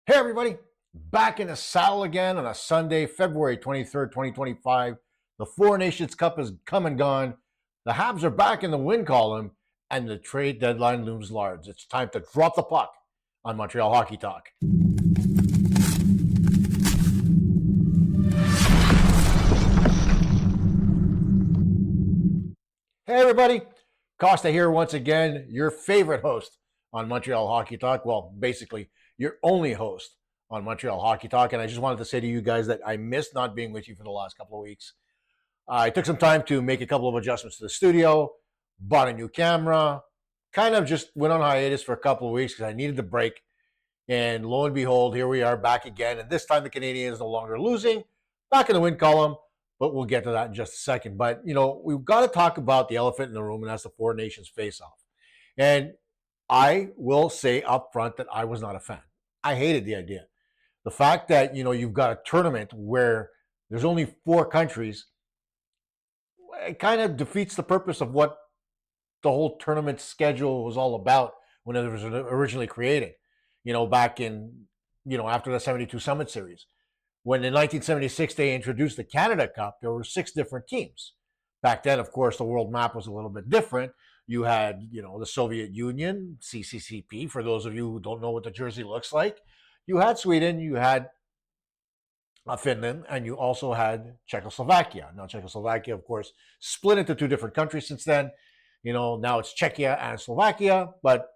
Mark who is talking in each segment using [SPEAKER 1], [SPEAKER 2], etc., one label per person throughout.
[SPEAKER 1] Hey, everybody, back in the saddle again on a Sunday, February 23rd, 2025. The Four Nations Cup is come and gone. The Habs are back in the win column, and the trade deadline looms large. It's time to drop the puck on Montreal Hockey Talk. Hey, everybody, Kosta here once again, your favorite host on Montreal Hockey Talk. Well, basically, your only host on Montreal Hockey Talk. And I just wanted to say to you guys that I missed not being with you for the last couple of weeks. I took some time to make a couple of adjustments to the studio, bought a new camera, kind of just went on hiatus for a couple of weeks because I needed the break. And lo and behold, here we are back again. And this time the Canadiens no longer losing, back in the win column. But we'll get to that in just a second. But, we've got to talk about the elephant in the room, and that's the Four Nations Faceoff. And I will say up front that I was not a fan. I hated the idea. The fact that, you've got a tournament where there's only four countries, it kind of defeats the purpose of what the whole tournament schedule was all about when it was originally created, back in, after the 72 Summit Series. When in 1976 they introduced the Canada Cup, there were 6 different teams. Back then, of course, the world map was a little bit different. You had, the Soviet Union, CCCP, for those of you who don't know what the jersey looks like. You had Sweden, you had Finland, and you also had Czechoslovakia. Now, Czechoslovakia, of course, split into 2 different countries since then. Now it's Czechia and Slovakia, but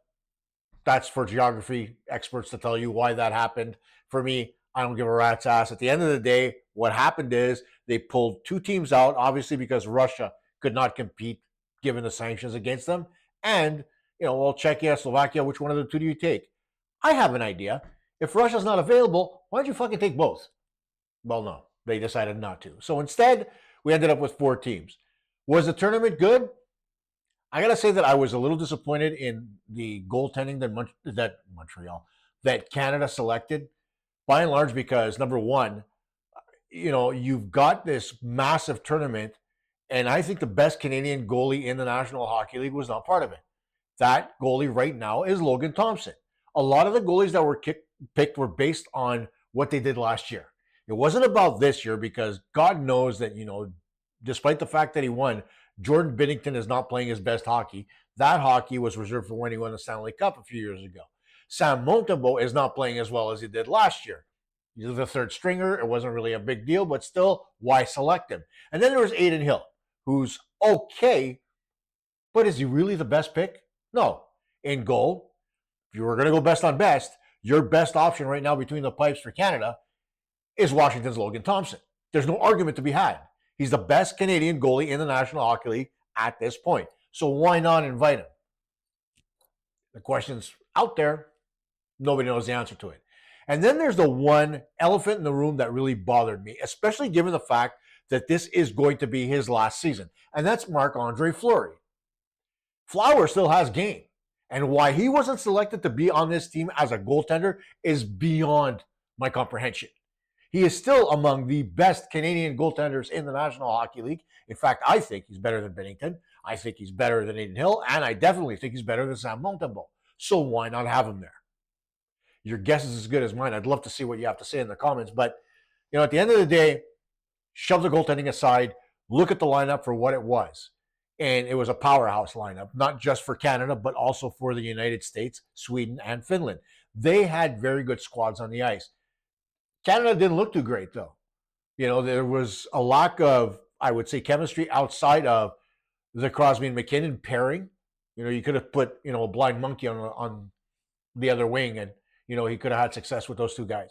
[SPEAKER 1] that's for geography experts to tell you why that happened. For me, I don't give a rat's ass. At the end of the day, what happened is they pulled 2 teams out, obviously because Russia could not compete given the sanctions against them. And, Czechia, Slovakia, which one of the 2 do you take? I have an idea. If Russia's not available, why don't you fucking take both? Well, no, they decided not to. So instead, we ended up with 4 teams. Was the tournament good? I got to say that I was a little disappointed in the goaltending that Canada selected. By and large, because number one, you've got this massive tournament, and I think the best Canadian goalie in the National Hockey League was not part of it. That goalie right now is Logan Thompson. A lot of the goalies that were picked were based on what they did last year. It wasn't about this year because God knows that, despite the fact that he won, Jordan Binnington is not playing his best hockey. That hockey was reserved for when he won the Stanley Cup a few years ago. Sam Montembeault is not playing as well as he did last year. He's the third stringer. It wasn't really a big deal, but still, why select him? And then there was Adin Hill, who's okay, but is he really the best pick? No. In goal, if you were going to go best on best, your best option right now between the pipes for Canada is Washington's Logan Thompson. There's no argument to be had. He's the best Canadian goalie in the National Hockey League at this point. So why not invite him? The question's out there. Nobody knows the answer to it. And then there's the one elephant in the room that really bothered me, especially given the fact that this is going to be his last season. And that's Marc-Andre Fleury. Flower still has game. And why he wasn't selected to be on this team as a goaltender is beyond my comprehension. He is still among the best Canadian goaltenders in the National Hockey League. In fact, I think he's better than Binnington. I think he's better than Adin Hill. And I definitely think he's better than Sam Montembeault. So why not have him there? Your guess is as good as mine. I'd love to see what you have to say in the comments. But, at the end of the day, shove the goaltending aside. Look at the lineup for what it was. And it was a powerhouse lineup, not just for Canada, but also for the United States, Sweden, and Finland. They had very good squads on the ice. Canada didn't look too great, though. There was a lack of, I would say, chemistry outside of the Crosby and McKinnon pairing. You could have put, a blind monkey on the other wing, and, he could have had success with those 2 guys.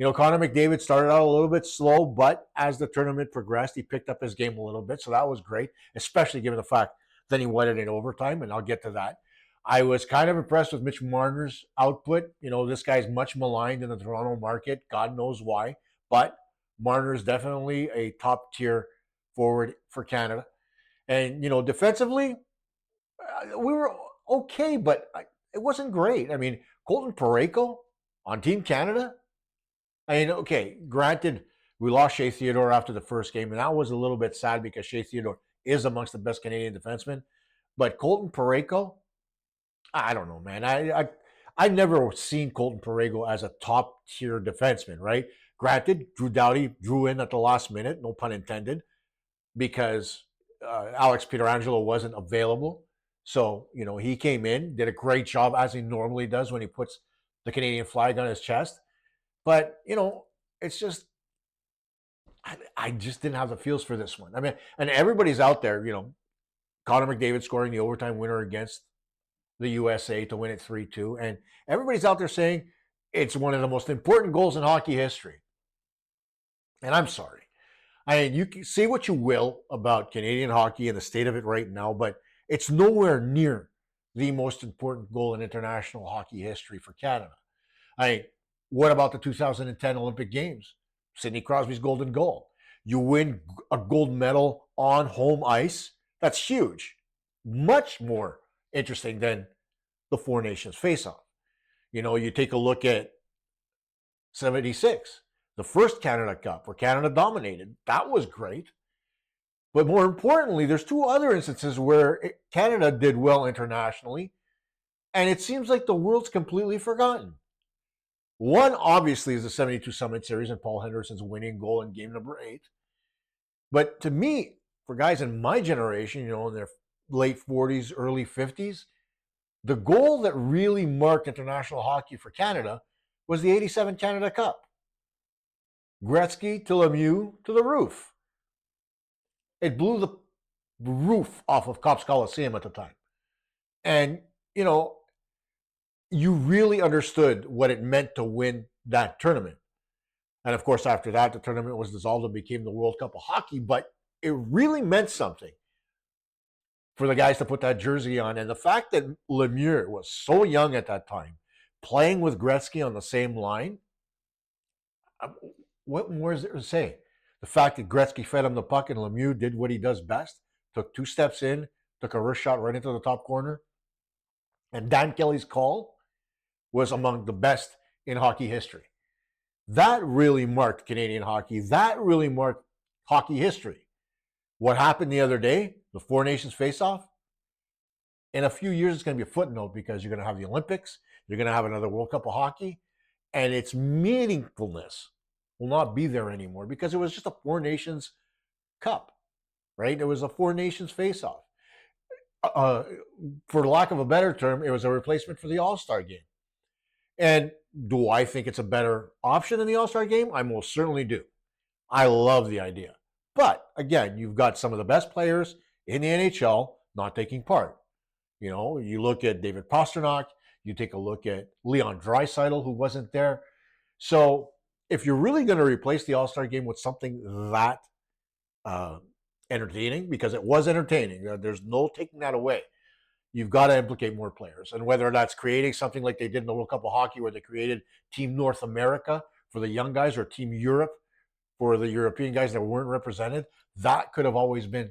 [SPEAKER 1] Connor McDavid started out a little bit slow, but as the tournament progressed, he picked up his game a little bit. So that was great, especially given the fact that he won it in overtime, and I'll get to that. I was kind of impressed with Mitch Marner's output. This guy's much maligned in the Toronto market. God knows why. But Marner's definitely a top-tier forward for Canada. And, defensively, we were okay, but it wasn't great. I mean, Colton Parayko on Team Canada? Okay, granted, we lost Shea Theodore after the first game, and that was a little bit sad because Shea Theodore is amongst the best Canadian defensemen. But Colton Parayko, I don't know, man. I've never seen Colton Parayko as a top tier defenseman, right? Granted, Drew Doughty drew in at the last minute, no pun intended, because Alex Pietrangelo wasn't available. So, he came in, did a great job as he normally does when he puts the Canadian flag on his chest. But, it's just, I just didn't have the feels for this one. I mean, and everybody's out there, Connor McDavid scoring the overtime winner against the USA to win it 3-2. And everybody's out there saying it's one of the most important goals in hockey history. And I'm sorry. I mean, you can say what you will about Canadian hockey and the state of it right now, but it's nowhere near the most important goal in international hockey history for Canada. I mean, what about the 2010 Olympic Games? Sidney Crosby's golden goal. You win a gold medal on home ice. That's huge. Much more interesting than the Four Nations Faceoff. You take a look at 76, the first Canada Cup where Canada dominated. That was great. But more importantly, there's two other instances where Canada did well internationally, and it seems like the world's completely forgotten. One, obviously, is the 72 Summit Series and Paul Henderson's winning goal in game number 8. But to me, for guys in my generation, in their late 40s, early 50s, the goal that really marked international hockey for Canada was the 87 Canada Cup. Gretzky to Lemieux to the roof. It blew the roof off of Copps Coliseum at the time. And, you really understood what it meant to win that tournament. And of course, after that, the tournament was dissolved and became the World Cup of Hockey. But it really meant something for the guys to put that jersey on. And the fact that Lemieux was so young at that time, playing with Gretzky on the same line, what more is there to say? The fact that Gretzky fed him the puck and Lemieux did what he does best, took 2 steps in, took a wrist shot right into the top corner. And Dan Kelly's call was among the best in hockey history. That really marked Canadian hockey. That really marked hockey history. What happened the other day, the Four Nations Faceoff, in a few years it's going to be a footnote because you're going to have the Olympics, you're going to have another World Cup of Hockey, and its meaningfulness will not be there anymore because it was just a Four Nations Cup, right? It was a Four Nations Faceoff. For lack of a better term, it was a replacement for the All-Star Game. And do I think it's a better option than the All-Star Game? I most certainly do. I love the idea. But again, you've got some of the best players in the NHL not taking part. You look at David Pastrnak, you take a look at Leon Draisaitl, who wasn't there. So if you're really going to replace the All-Star Game with something that entertaining, because it was entertaining, there's no taking that away, you've got to implicate more players. And whether that's creating something like they did in the World Cup of Hockey where they created Team North America for the young guys or Team Europe for the European guys that weren't represented, that could have always been,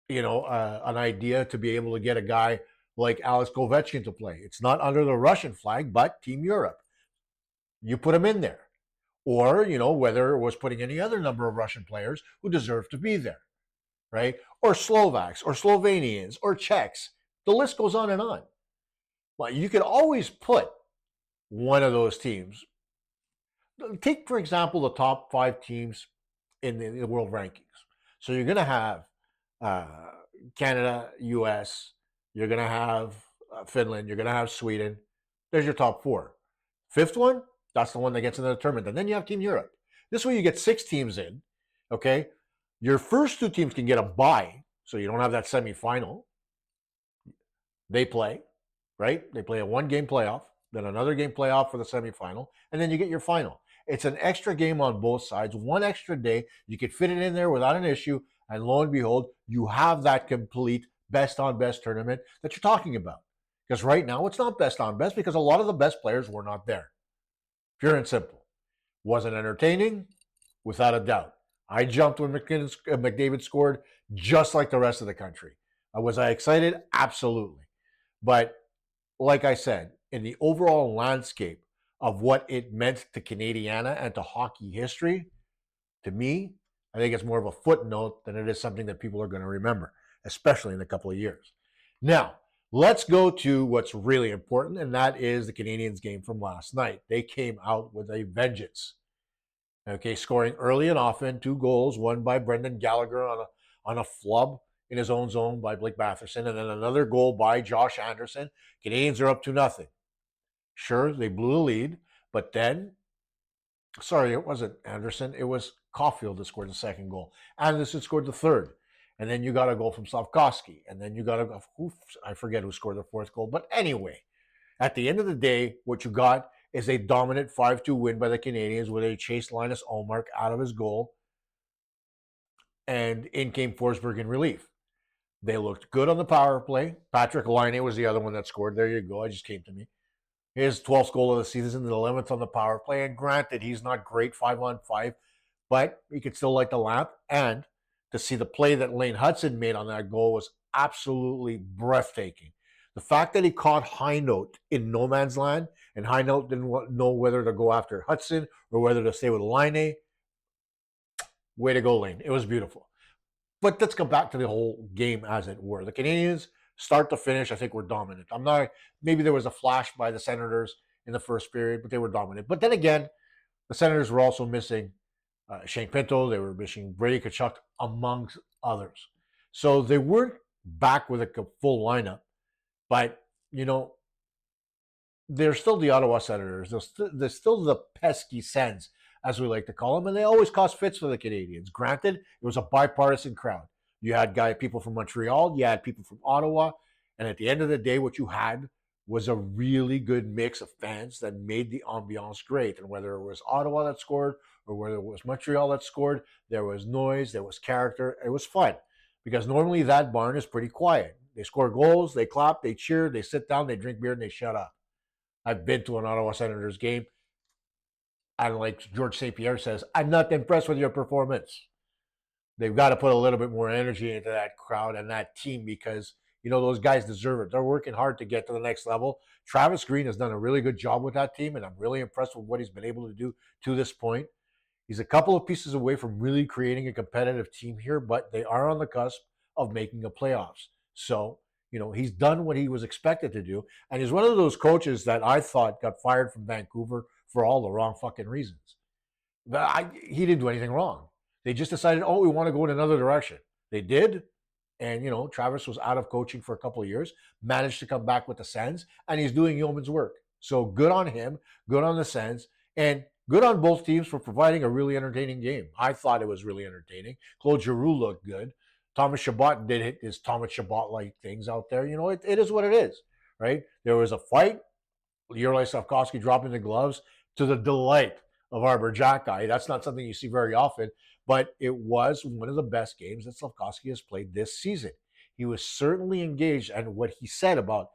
[SPEAKER 1] an idea to be able to get a guy like Alex Ovechkin to play. It's not under the Russian flag, but Team Europe. You put him in there. Or, whether it was putting any other number of Russian players who deserve to be there, right? Or Slovaks, or Slovenians, or Czechs. The list goes on and on. But you could always put one of those teams. Take, for example, the top 5 teams in the world rankings. So you're going to have Canada, US, you're going to have Finland, you're going to have Sweden. There's your top 4. 5th one, that's the one that gets into the tournament. And then you have Team Europe. This way you get 6 teams in, okay? Your first 2 teams can get a bye, so you don't have that semifinal. They play, right? They play a 1-game playoff, then another game playoff for the semifinal, and then you get your final. It's an extra game on both sides, 1 extra day. You can fit it in there without an issue, and lo and behold, you have that complete best-on-best tournament that you're talking about. Because right now, it's not best-on-best because a lot of the best players were not there. Pure and simple. Wasn't entertaining? Without a doubt. I jumped when McDavid scored just like the rest of the country. Was I excited? Absolutely. But like I said, in the overall landscape of what it meant to Canadiana and to hockey history, to me, I think it's more of a footnote than it is something that people are going to remember, especially in a couple of years. Now, Let's go to what's really important, and that is the Canadiens game from last night. They came out with a vengeance. Okay, scoring early and often, 2 goals, one by Brendan Gallagher on a flub in his own zone by Blake Batherson, and then another goal by Josh Anderson. Canadiens are up 2-0. Sure, they blew the lead, but then, sorry, it wasn't Anderson. It was Caulfield that scored the second goal. Anderson scored the third. And then you got a goal from Slavkovsky. And then you got a, I forget who scored the fourth goal. But anyway, at the end of the day, what you got is a dominant 5-2 win by the Canadiens where they chased Linus Ullmark out of his goal. And in came Forsberg in relief. They looked good on the power play. Patrick Laine was the other one that scored. There you go. It just came to me. His 12th goal of the season, the 11th on the power play. And granted, he's not great 5-on-5, but he could still light the lamp. And to see the play that Lane Hudson made on that goal was absolutely breathtaking. The fact that he caught High Note in no man's land, and High Note didn't know whether to go after Hudson or whether to stay with Laine. Way to go, Lane. It was beautiful. But let's go back to the whole game as it were. The Canadiens, start to finish, I think were dominant. I'm not, maybe there was a flash by the Senators in the first period, but they were dominant. But then again, the Senators were also missing Shane Pinto. They were missing Brady Tkachuk, amongst others. So they weren't back with a full lineup. But, you know, they're still the Ottawa Senators. They're still the pesky Sens, as we like to call them, and they always cause fits for the Canadiens. Granted, it was a bipartisan crowd. You had people from Montreal, you had people from Ottawa, and at the end of the day, what you had was a really good mix of fans that made the ambiance great. And whether it was Ottawa that scored or whether it was Montreal that scored, there was noise, there was character. It was fun because normally that barn is pretty quiet. They score goals, they clap, they cheer, they sit down, they drink beer, and they shut up. I've been to an Ottawa Senators game, and like George St. Pierre says, I'm not impressed with your performance. They've got to put a little bit more energy into that crowd and that team because, you know, those guys deserve it. They're working hard to get to the next level. Travis Green has done a really good job with that team, and I'm really impressed with what he's been able to do to this point. He's a couple of pieces away from really creating a competitive team here, but they are on the cusp of making the playoffs. So, you know, he's done what he was expected to do. And he's one of those coaches that I thought got fired from Vancouver for all the wrong fucking reasons. But he didn't do anything wrong. They just decided, oh, we want to go in another direction. They did. And, you know, Travis was out of coaching for a couple of years, managed to come back with the Sens, and he's doing yeoman's work. So good on him, good on the Sens, and good on both teams for providing a really entertaining game. I thought it was really entertaining. Claude Giroux looked good. Thomas Chabot did his Thomas Chabot-like things out there. You know, it is what it is, right? There was a fight. Juraj Slavkovsky dropping the gloves to the delight of Arbor Jacki. That's not something you see very often, but it was one of the best games that Slavkovsky has played this season. He was certainly engaged, and what he said about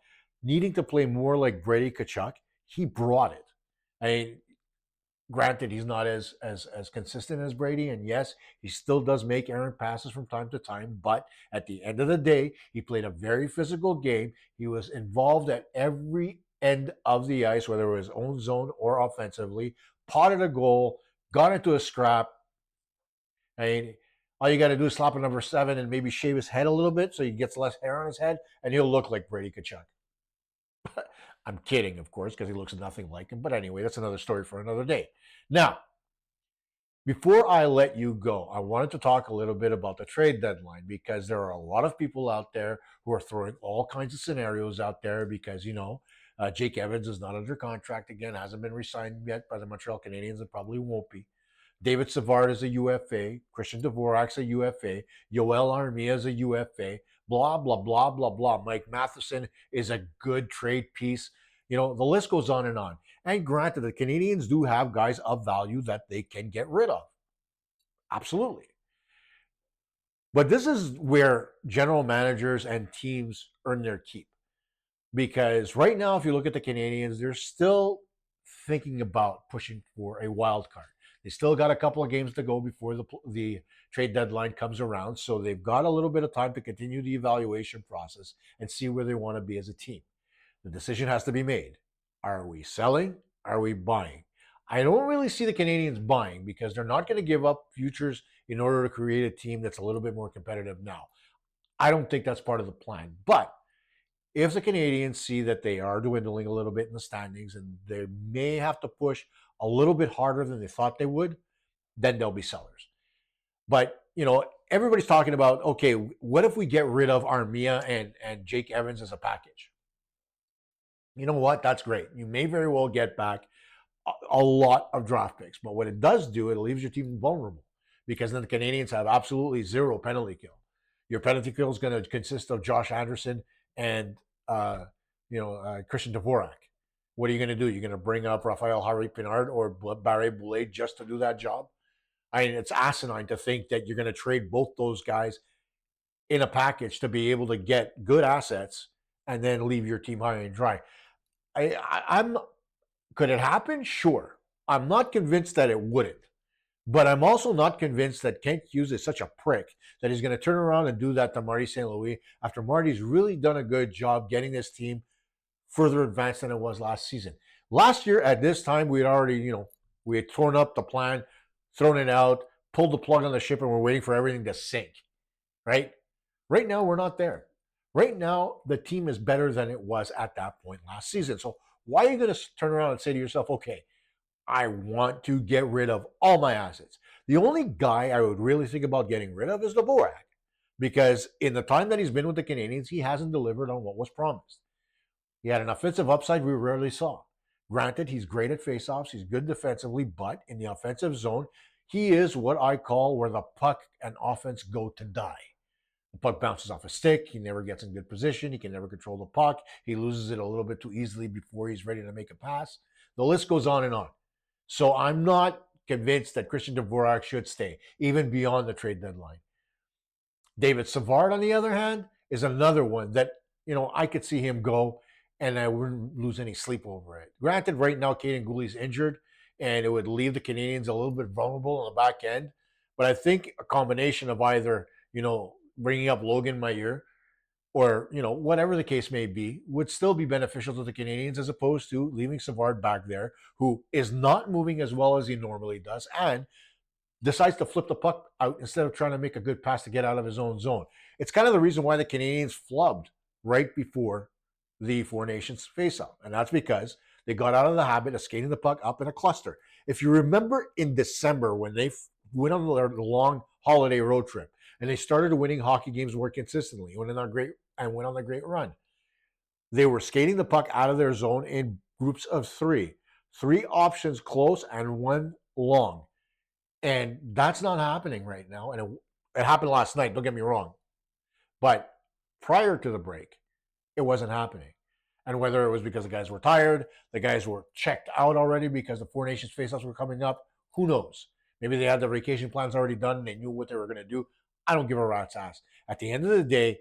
[SPEAKER 1] needing to play more like Brady Tkachuk, he brought it. I mean, granted, he's not as consistent as Brady, and yes, he still does make errant passes from time to time, but at the end of the day, he played a very physical game. He was involved at every end of the ice, whether it was own zone or offensively, potted a goal, got into a scrap. I mean, all you got to do is slap a number 7 and maybe shave his head a little bit so he gets less hair on his head, and he'll look like Brady Tkachuk. I'm kidding, of course, because he looks nothing like him. But anyway, that's another story for another day. Now, before I let you go, I wanted to talk a little bit about the trade deadline because there are a lot of people out there who are throwing all kinds of scenarios out there because, you know, Jake Evans is not under contract again, hasn't been re-signed yet by the Montreal Canadiens and probably won't be. David Savard is a UFA. Christian Dvorak's a UFA. Yoel Armia is a UFA. Blah, blah, blah, blah, blah. Mike Matheson is a good trade piece. You know, the list goes on and on. And granted, the Canadiens do have guys of value that they can get rid of. Absolutely. But this is where general managers and teams earn their keep. Because right now, if you look at the Canadiens, they're still thinking about pushing for a wild card. They still got a couple of games to go before the trade deadline comes around. So they've got a little bit of time to continue the evaluation process and see where they want to be as a team. The decision has to be made. Are we selling? Are we buying? I don't really see the Canadiens buying because they're not going to give up futures in order to create a team that's a little bit more competitive now. I don't think that's part of the plan. But If the Canadiens see that they are dwindling a little bit in the standings and they may have to push a little bit harder than they thought they would, then they'll be sellers. But, everybody's talking about, okay, what if we get rid of Armia and Jake Evans as a package? You know what? That's great. You may very well get back a lot of draft picks. But what it does do, it leaves your team vulnerable because then the Canadiens have absolutely zero penalty kill. Your penalty kill is going to consist of Josh Anderson and Christian Dvorak. What are you going to do? You're going to bring up Raphael Harry Pinard or Barre Boulet just to do that job? I mean, it's asinine to think that you're going to trade both those guys in a package to be able to get good assets and then leave your team high and dry. I'm could it happen? Sure. I'm not convinced that it wouldn't. But I'm also not convinced that Kent Hughes is such a prick that he's going to turn around and do that to Marty St. Louis after Marty's really done a good job getting this team further advanced than it was last season. Last year at this time, we had already, we had torn up the plan, thrown it out, pulled the plug on the ship, and we're waiting for everything to sink, right? Right now, we're not there. Right now, the team is better than it was at that point last season. So why are you going to turn around and say to yourself, okay, I want to get rid of all my assets? The only guy I would really think about getting rid of is Dvorak, because in the time that he's been with the Canadiens, he hasn't delivered on what was promised. He had an offensive upside we rarely saw. Granted, he's great at faceoffs, he's good defensively, but in the offensive zone, he is what I call where the puck and offense go to die. The puck bounces off a stick. He never gets in good position. He can never control the puck. He loses it a little bit too easily before he's ready to make a pass. The list goes on and on. So I'm not convinced that Christian Dvorak should stay, even beyond the trade deadline. David Savard, on the other hand, is another one that, I could see him go and I wouldn't lose any sleep over it. Granted, right now, Kaiden Guhle's injured and it would leave the Canadiens a little bit vulnerable on the back end. But I think a combination of either, bringing up Logan Mayer or, whatever the case may be, would still be beneficial to the Canadiens as opposed to leaving Savard back there, who is not moving as well as he normally does and decides to flip the puck out instead of trying to make a good pass to get out of his own zone. It's kind of the reason why the Canadiens flubbed right before the Four Nations faceoff, and that's because they got out of the habit of skating the puck up in a cluster. If you remember in December when they went on their long holiday road trip, and they started winning hockey games more consistently, went on a great run. They were skating the puck out of their zone in groups of three options close and one long. And that's not happening right now. And it happened last night, don't get me wrong. But prior to the break, it wasn't happening. And whether it was because the guys were tired, the guys were checked out already because the Four Nations faceoffs were coming up, who knows? Maybe they had their vacation plans already done and they knew what they were going to do. I don't give a rat's ass. At the end of the day,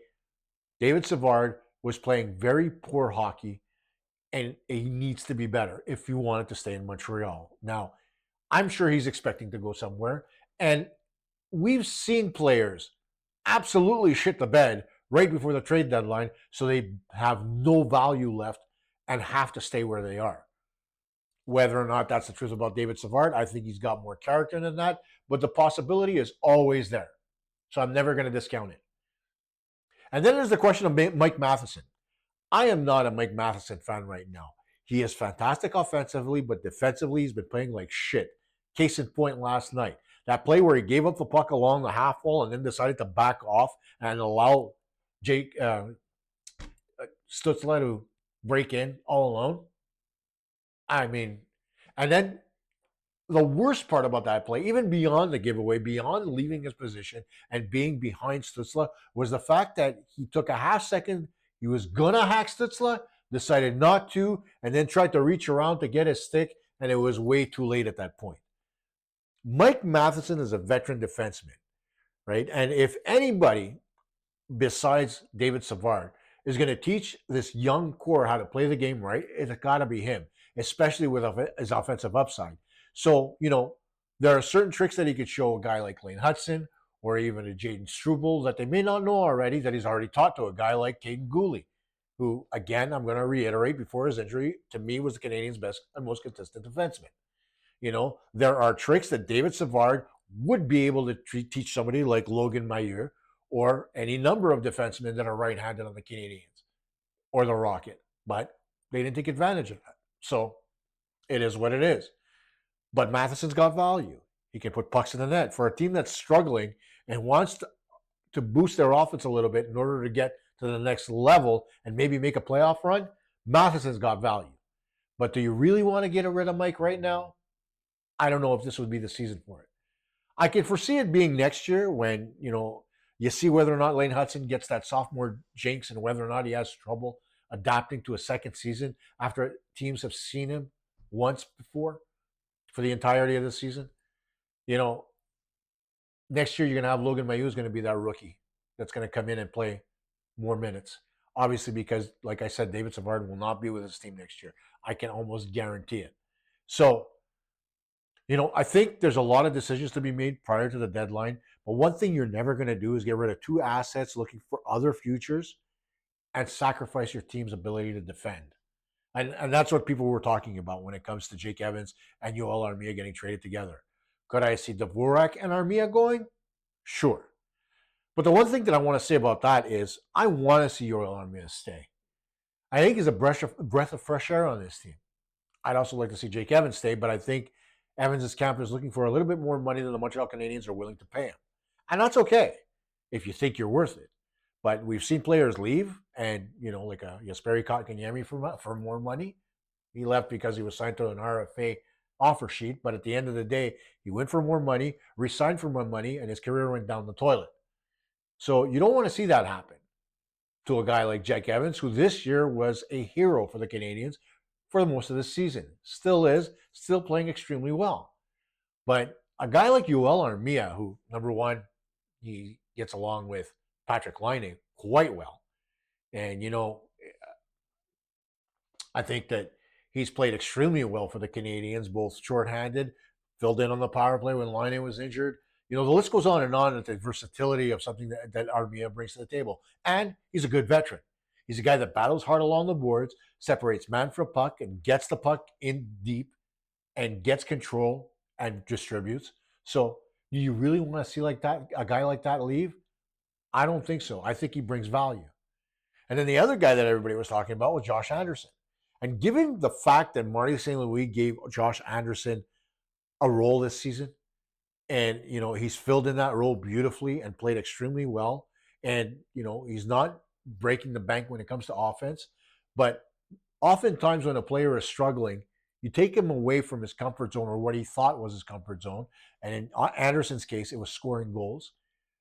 [SPEAKER 1] David Savard was playing very poor hockey, and he needs to be better if you wanted to stay in Montreal. Now, I'm sure he's expecting to go somewhere, and we've seen players absolutely shit the bed right before the trade deadline, so they have no value left and have to stay where they are. Whether or not that's the truth about David Savard, I think he's got more character than that, but the possibility is always there. So I'm never going to discount it. And then there's the question of Mike Matheson. I am not a Mike Matheson fan right now. He is fantastic offensively, but defensively, he's been playing like shit. Case in point last night. That play where he gave up the puck along the half wall and then decided to back off and allow Jake Stützle to break in all alone. I mean, and then the worst part about that play, even beyond the giveaway, beyond leaving his position and being behind Stützle, was the fact that he took a half second. He was going to hack Stützle, decided not to, and then tried to reach around to get his stick, and it was way too late at that point. Mike Matheson is a veteran defenseman, right? And if anybody besides David Savard is going to teach this young core how to play the game right, it's got to be him, especially with his offensive upside. So, there are certain tricks that he could show a guy like Lane Hudson or even a Jaden Struble that they may not know already that he's already taught to a guy like Kaiden Guhle, who, again, I'm going to reiterate before his injury, to me was the Canadiens' best and most consistent defenseman. There are tricks that David Savard would be able to teach somebody like Logan Mayer or any number of defensemen that are right-handed on the Canadiens or the Rocket, but they didn't take advantage of that. So it is what it is. But Matheson's got value. He can put pucks in the net. For a team that's struggling and wants to boost their offense a little bit in order to get to the next level and maybe make a playoff run, Matheson's got value. But do you really want to get rid of Mike right now? I don't know if this would be the season for it. I can foresee it being next year when, you see whether or not Lane Hudson gets that sophomore jinx and whether or not he has trouble adapting to a second season after teams have seen him once before for the entirety of the season. Next year you're going to have Logan Mailloux is going to be that rookie that's going to come in and play more minutes. Obviously, because, like I said, David Savard will not be with his team next year. I can almost guarantee it. So, I think there's a lot of decisions to be made prior to the deadline. But one thing you're never going to do is get rid of two assets looking for other futures and sacrifice your team's ability to defend. And that's what people were talking about when it comes to Jake Evans and Yoel Armia getting traded together. Could I see Dvorak and Armia going? Sure. But the one thing that I want to say about that is I want to see Yoel Armia stay. I think he's a breath of fresh air on this team. I'd also like to see Jake Evans stay, but I think Evans' camp is looking for a little bit more money than the Montreal Canadiens are willing to pay him. And that's okay if you think you're worth it. But we've seen players leave and, like a Jesperi Kotkaniemi for more money. He left because he was signed to an RFA offer sheet. But at the end of the day, he went for more money, re-signed for more money, and his career went down the toilet. So you don't want to see that happen to a guy like Jake Evans, who this year was a hero for the Canadiens for most of the season. Still is, still playing extremely well. But a guy like Yoel Armia, who, number one, he gets along with Patrick Laine quite well. And, I think that he's played extremely well for the Canadiens, both shorthanded, filled in on the power play when Laine was injured. The list goes on at the versatility of something that Armia brings to the table. And he's a good veteran. He's a guy that battles hard along the boards, separates man from puck, and gets the puck in deep and gets control and distributes. So do you really want to see a guy like that leave? I don't think so. I think he brings value. And then the other guy that everybody was talking about was Josh Anderson. And given the fact that Marty St. Louis gave Josh Anderson a role this season, and, he's filled in that role beautifully and played extremely well. And, he's not breaking the bank when it comes to offense. But oftentimes when a player is struggling, you take him away from his comfort zone or what he thought was his comfort zone. And in Anderson's case, it was scoring goals.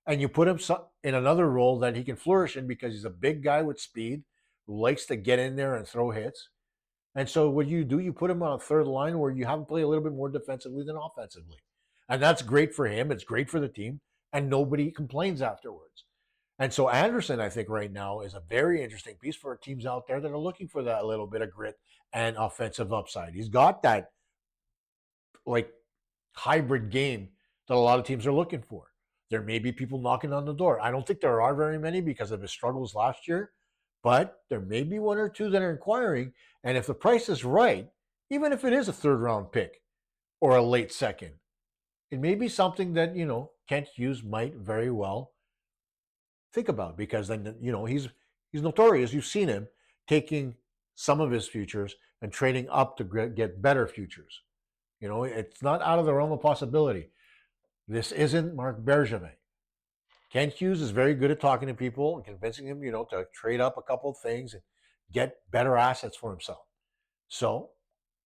[SPEAKER 1] And you put him in another role that he can flourish in because he's a big guy with speed who likes to get in there and throw hits. And so what you do, you put him on a third line where you have him play a little bit more defensively than offensively. And that's great for him. It's great for the team. And nobody complains afterwards. And so Anderson, I think right now is a very interesting piece for teams out there that are looking for that little bit of grit and offensive upside. He's got that hybrid game that a lot of teams are looking for. There may be people knocking on the door. I don't think there are very many because of his struggles last year, but there may be one or two that are inquiring. And if the price is right, even if it is a third round pick or a late second, it may be something that, Kent Hughes might very well think about because then, he's notorious. You've seen him taking some of his futures and trading up to get better futures. It's not out of the realm of possibility. This isn't Marc Bergevin. Kent Hughes is very good at talking to people and convincing him, to trade up a couple of things and get better assets for himself. So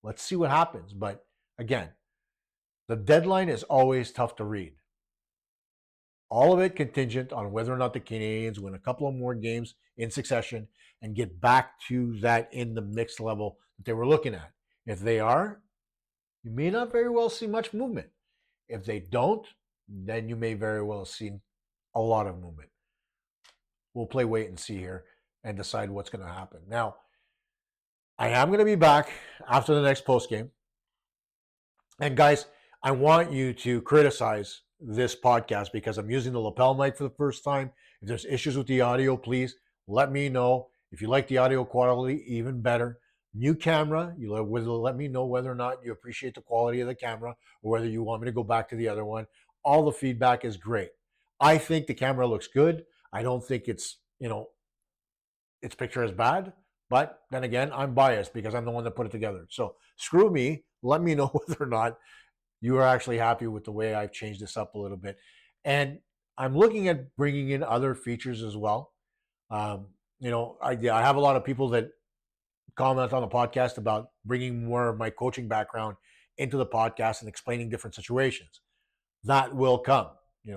[SPEAKER 1] let's see what happens. But again, the deadline is always tough to read. All of it contingent on whether or not the Canadiens win a couple of more games in succession and get back to that in the mixed level that they were looking at. If they are, you may not very well see much movement. If they don't, then you may very well see a lot of movement. We'll play wait and see here and decide what's going to happen. Now, I am going to be back after the next post game. And guys, I want you to criticize this podcast because I'm using the lapel mic for the first time. If there's issues with the audio, please let me know. If you like the audio quality, even better. New camera, you let me know whether or not you appreciate the quality of the camera or whether you want me to go back to the other one. All the feedback is great. I think the camera looks good. I don't think its picture is bad, But then again, I'm biased because I'm the one that put it together. So screw me. Let me know whether or not you are actually happy with the way I've changed this up a little bit. And I'm looking at bringing in other features as well. I have a lot of people that comment on the podcast about bringing more of my coaching background into the podcast and explaining different situations. That will come.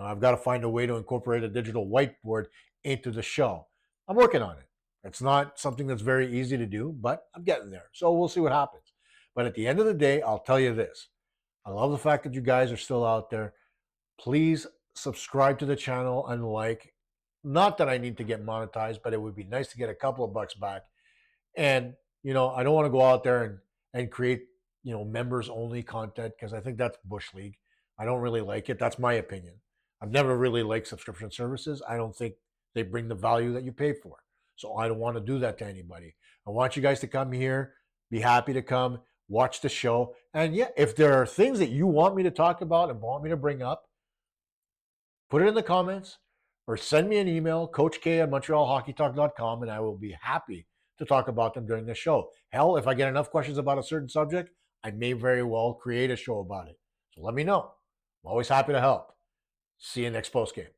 [SPEAKER 1] I've got to find a way to incorporate a digital whiteboard into the show. I'm working on it. It's not something that's very easy to do, but I'm getting there. So we'll see what happens. But at the end of the day, I'll tell you this. I love the fact that you guys are still out there. Please subscribe to the channel and like. Not that I need to get monetized, but it would be nice to get a couple of bucks back. And, I don't want to go out there and create, members only content because I think that's Bush League. I don't really like it. That's my opinion. I've never really liked subscription services. I don't think they bring the value that you pay for. So I don't want to do that to anybody. I want you guys to come here, be happy to come, watch the show. And yeah, if there are things that you want me to talk about and want me to bring up, put it in the comments or send me an email, coachk@montrealhockeytalk.com, and I will be happy to talk about them during the show. Hell, if I get enough questions about a certain subject, I may very well create a show about it. So let me know. I'm always happy to help. See you next post game.